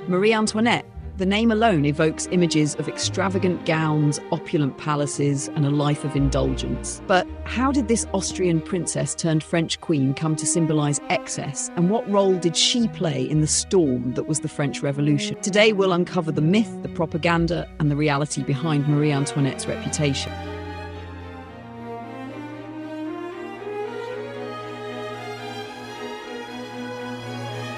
Marie Antoinette. The name alone evokes images of extravagant gowns, opulent palaces, and a life of indulgence. But how did this Austrian princess turned French queen come to symbolize excess, and what role did she play in the storm that was the French Revolution? Today we'll uncover the myth, the propaganda, and the reality behind Marie Antoinette's reputation.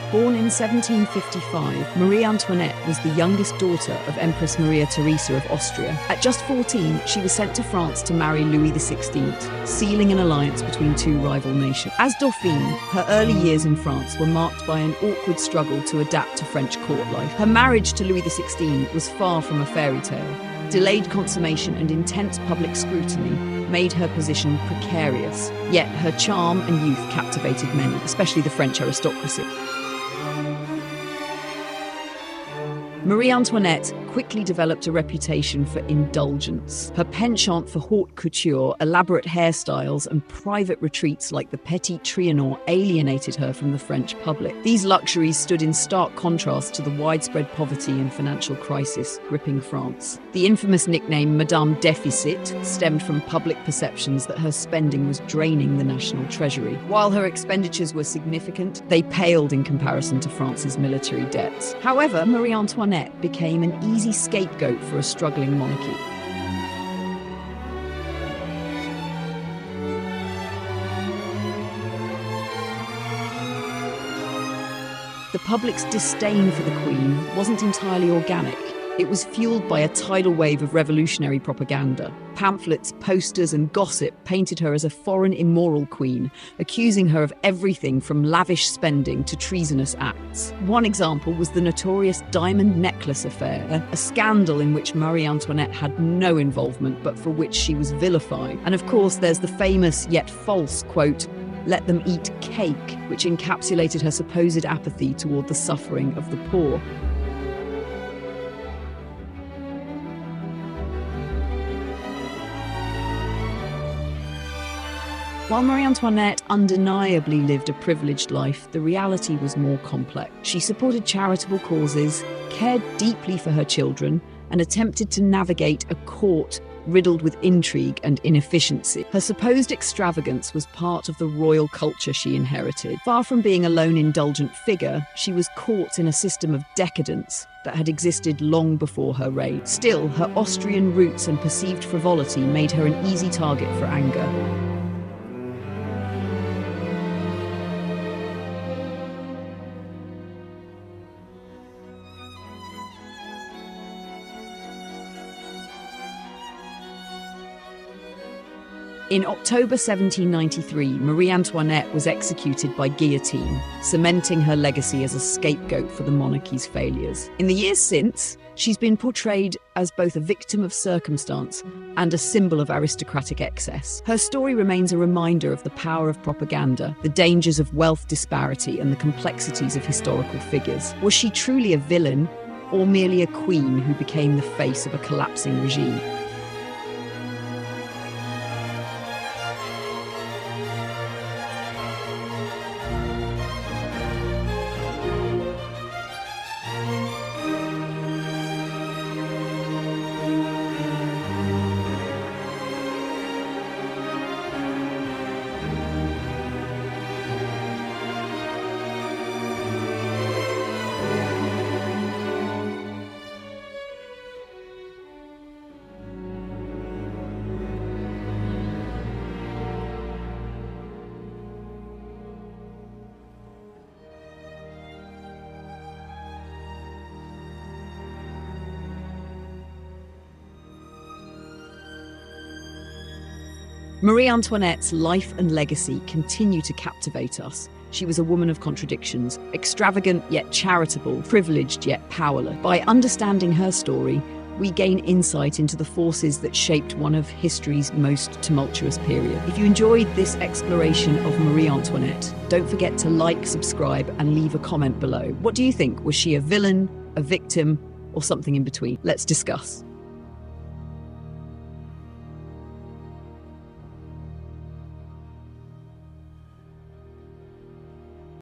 Born in 1755, Marie Antoinette was the youngest daughter of Empress Maria Theresa of Austria. At just 14, she was sent to France to marry Louis XVI, sealing an alliance between two rival nations. As Dauphine, her early years in France were marked by an awkward struggle to adapt to French court life. Her marriage to Louis XVI was far from a fairy tale. Delayed consummation and intense public scrutiny made her position precarious. Yet her charm and youth captivated many, especially the French aristocracy. Marie Antoinette quickly developed a reputation for indulgence. Her penchant for haute couture, elaborate hairstyles, and private retreats like the Petit Trianon alienated her from the French public. These luxuries stood in stark contrast to the widespread poverty and financial crisis gripping France. The infamous nickname Madame Deficit stemmed from public perceptions that her spending was draining the national treasury. While her expenditures were significant, they paled in comparison to France's military debts. However, Marie Antoinette became an easy scapegoat for a struggling monarchy. The public's disdain for the Queen wasn't entirely organic. It was fueled by a tidal wave of revolutionary propaganda. Pamphlets, posters, and gossip painted her as a foreign immoral queen, accusing her of everything from lavish spending to treasonous acts. One example was the notorious diamond necklace affair, a scandal in which Marie Antoinette had no involvement, but for which she was vilified. And of course, there's the famous yet false quote, "Let them eat cake," which encapsulated her supposed apathy toward the suffering of the poor. While Marie Antoinette undeniably lived a privileged life, the reality was more complex. She supported charitable causes, cared deeply for her children, and attempted to navigate a court riddled with intrigue and inefficiency. Her supposed extravagance was part of the royal culture she inherited. Far from being a lone indulgent figure, she was caught in a system of decadence that had existed long before her reign. Still, her Austrian roots and perceived frivolity made her an easy target for anger. In October 1793, Marie Antoinette was executed by guillotine, cementing her legacy as a scapegoat for the monarchy's failures. In the years since, she's been portrayed as both a victim of circumstance and a symbol of aristocratic excess. Her story remains a reminder of the power of propaganda, the dangers of wealth disparity, and the complexities of historical figures. Was she truly a villain, or merely a queen who became the face of a collapsing regime? Marie Antoinette's life and legacy continue to captivate us. She was a woman of contradictions, extravagant yet charitable, privileged yet powerless. By understanding her story, we gain insight into the forces that shaped one of history's most tumultuous periods. If you enjoyed this exploration of Marie Antoinette, don't forget to like, subscribe, and leave a comment below. What do you think? Was she a villain, a victim, or something in between? Let's discuss.